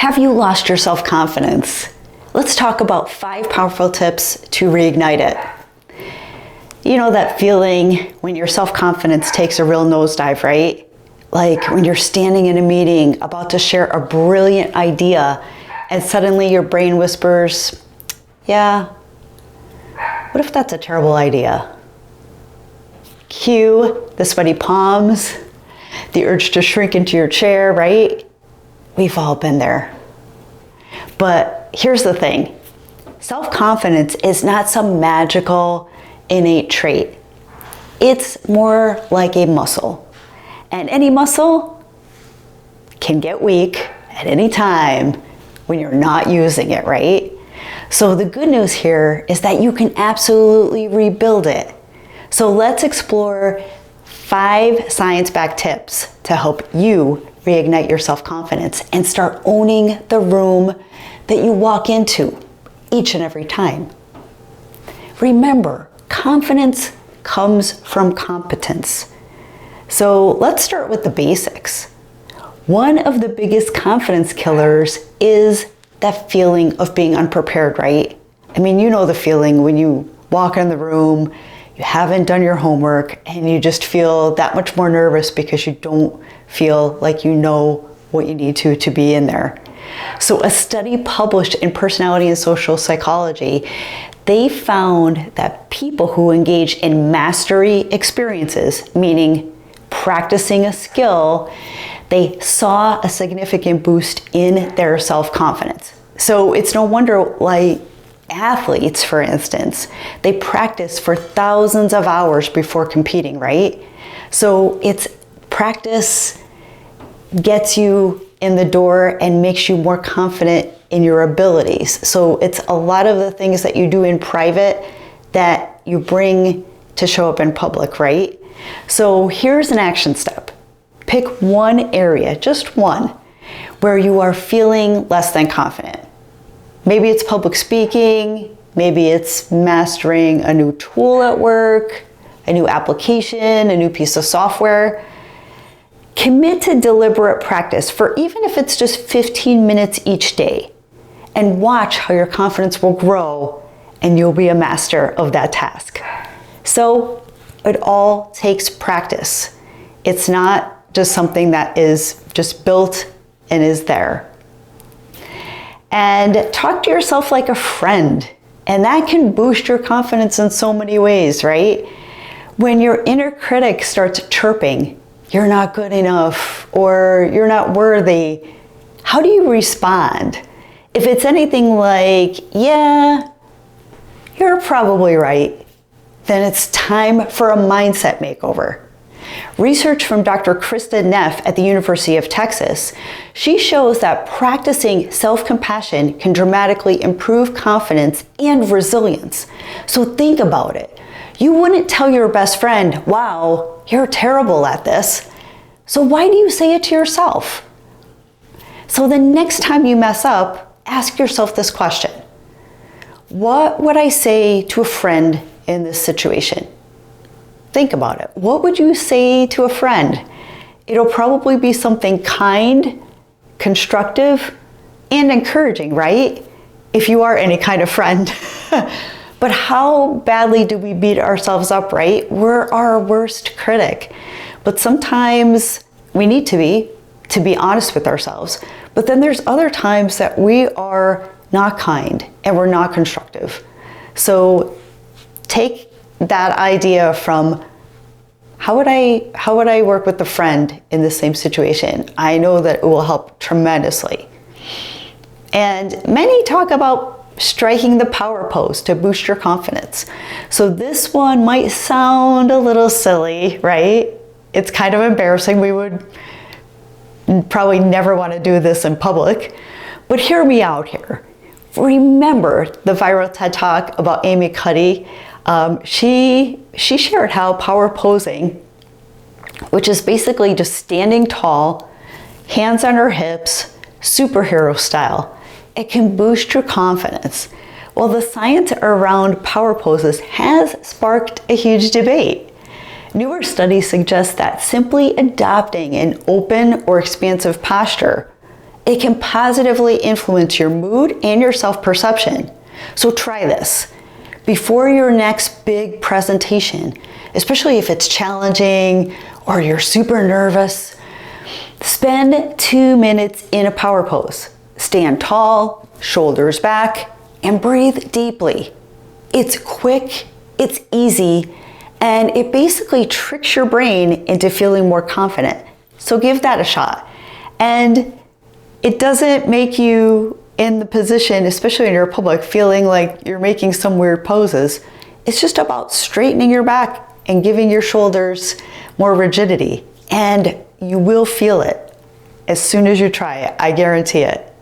Have you lost your self-confidence? Let's talk about 5 powerful tips to reignite it. You know that feeling when your self-confidence takes a real nosedive, right? Like when you're standing in a meeting about to share a brilliant idea and suddenly your brain whispers, yeah, what if that's a terrible idea? Cue the sweaty palms, the urge to shrink into your chair, right? We've all been there. But here's the thing. Self-confidence is not some magical, innate trait. It's more like a muscle. And any muscle can get weak at any time when you're not using it, right? So the good news here is that you can absolutely rebuild it. So let's explore 5 science-backed tips to help you reignite your self-confidence and start owning the room that you walk into each and every time. Remember, confidence comes from competence. So let's start with the basics. One of the biggest confidence killers is that feeling of being unprepared, right? I mean, you know the feeling when you walk in the room, you haven't done your homework, and you just feel that much more nervous because you don't feel like you know what you need to be in there. So a study published in Personality and Social Psychology, they found that people who engage in mastery experiences, meaning practicing a skill, they saw a significant boost in their self-confidence. So it's no wonder, like athletes, for instance, they practice for thousands of hours before competing, right? So it's practice gets you in the door and makes you more confident in your abilities. So it's a lot of the things that you do in private that you bring to show up in public, right? So here's an action step. Pick one area, just one, where you are feeling less than confident. Maybe it's public speaking, maybe it's mastering a new tool at work, a new application, a new piece of software. Commit to deliberate practice for even if it's just 15 minutes each day, and watch how your confidence will grow and you'll be a master of that task. So it all takes practice. It's not just something that is just built and is there. And talk to yourself like a friend, and that can boost your confidence in so many ways, right? When your inner critic starts chirping, you're not good enough, or you're not worthy, how do you respond? If it's anything like, yeah, you're probably right, then it's time for a mindset makeover. Research from Dr. Krista Neff at the University of Texas, she shows that practicing self-compassion can dramatically improve confidence and resilience. So think about it. You wouldn't tell your best friend, wow, you're terrible at this. So why do you say it to yourself? So the next time you mess up, ask yourself this question. What would I say to a friend in this situation? Think about it. What would you say to a friend? It'll probably be something kind, constructive, and encouraging, right? If you are any kind of friend. But how badly do we beat ourselves up, right? We're our worst critic. But sometimes we need to be honest with ourselves. But then there's other times that we are not kind and we're not constructive. So take that idea from how would I work with a friend in the same situation? I know that it will help tremendously. And many talk about striking the power pose to boost your confidence. So this one might sound a little silly, right? It's kind of embarrassing. We would probably never want to do this in public, but hear me out here. Remember the viral TED Talk about Amy Cuddy? She shared how power posing, which is basically just standing tall, hands on her hips, superhero style, it can boost your confidence. Well, the science around power poses has sparked a huge debate. Newer studies suggest that simply adopting an open or expansive posture It can positively influence your mood and your self-perception. So try this. Before your next big presentation, especially if it's challenging or you're super nervous, spend 2 minutes in a power pose. Stand tall, shoulders back, and breathe deeply. It's quick, it's easy, and it basically tricks your brain into feeling more confident. So give that a shot. And it doesn't make you in the position, especially when you're public, feeling like you're making some weird poses. It's just about straightening your back and giving your shoulders more rigidity. And you will feel it as soon as you try it, I guarantee it.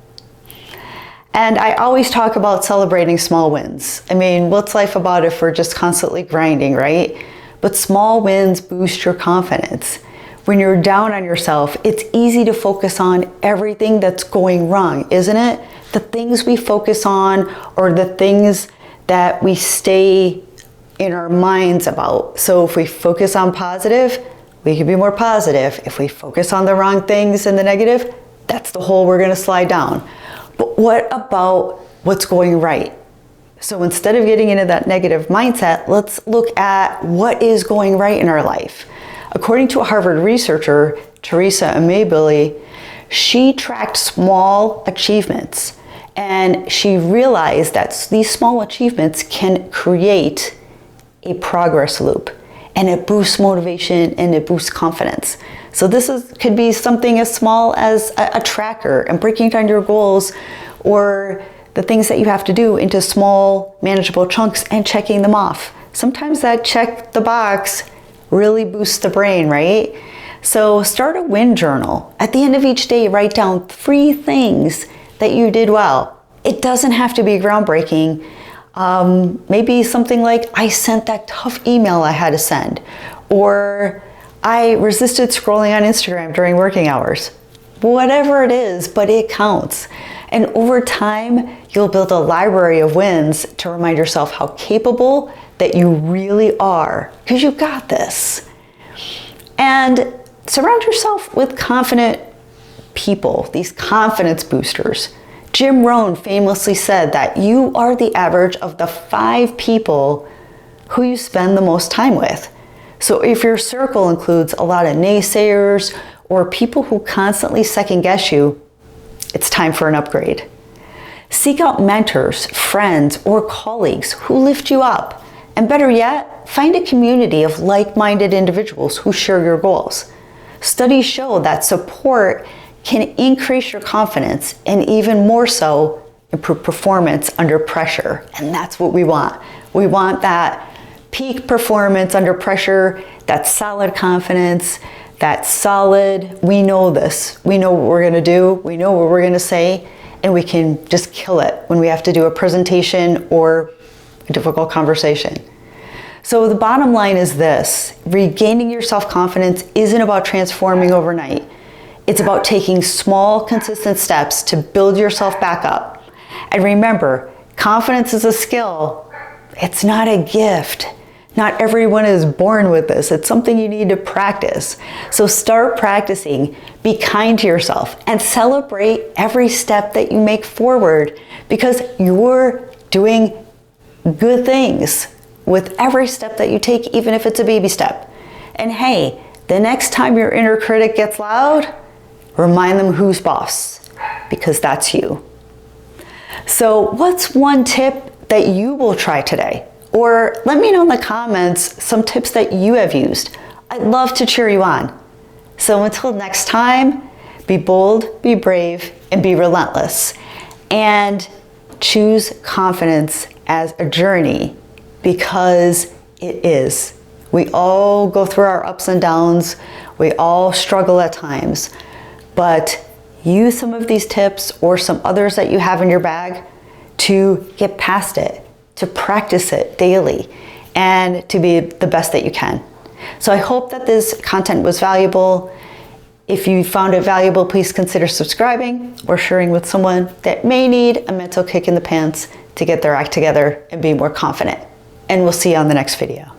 And I always talk about celebrating small wins. I mean, what's life about if we're just constantly grinding, right? But small wins boost your confidence. When you're down on yourself, it's easy to focus on everything that's going wrong, isn't it? The things we focus on or the things that we stay in our minds about. So if we focus on positive, we can be more positive. If we focus on the wrong things and the negative, that's the hole we're gonna slide down. But what about what's going right? So instead of getting into that negative mindset, let's look at what is going right in our life. According to a Harvard researcher, Teresa Amabile, she tracked small achievements and she realized that these small achievements can create a progress loop, and it boosts motivation and it boosts confidence. So could be something as small as a tracker and breaking down your goals or the things that you have to do into small manageable chunks and checking them off. Sometimes that check the box really boosts the brain, right? So start a win journal. At the end of each day, write down 3 things that you did well. It doesn't have to be groundbreaking. Maybe something like, I sent that tough email I had to send, or I resisted scrolling on Instagram during working hours. Whatever it is, but it counts. And over time, you'll build a library of wins to remind yourself how capable that you really are, because you've got this. And surround yourself with confident people, these confidence boosters. Jim Rohn famously said that you are the average of the 5 people who you spend the most time with. So if your circle includes a lot of naysayers or people who constantly second guess you, it's time for an upgrade. Seek out mentors, friends, or colleagues who lift you up. And better yet, find a community of like-minded individuals who share your goals. Studies show that support can increase your confidence and even more so improve performance under pressure. And that's what we want. We want that peak performance under pressure, that solid confidence, that solid, we know this. We know what we're gonna do, we know what we're gonna say, and we can just kill it when we have to do a presentation or a difficult conversation. So the bottom line is this: regaining your self-confidence isn't about transforming overnight. It's about taking small, consistent steps to build yourself back up. And remember, confidence is a skill. It's not a gift. Not everyone is born with this. It's something you need to practice. So start practicing, be kind to yourself, and celebrate every step that you make forward, because you're doing good things with every step that you take, even if it's a baby step. And hey, the next time your inner critic gets loud, remind them who's boss, because that's you. So what's one tip that you will try today? Or let me know in the comments some tips that you have used. I'd love to cheer you on. So until next time, be bold, be brave, and be relentless. And choose confidence as a journey, because it is. We all go through our ups and downs. We all struggle at times. But use some of these tips or some others that you have in your bag to get past it, to practice it daily, and to be the best that you can. So I hope that this content was valuable. If you found it valuable, please consider subscribing or sharing with someone that may need a mental kick in the pants to get their act together and be more confident. And we'll see you on the next video.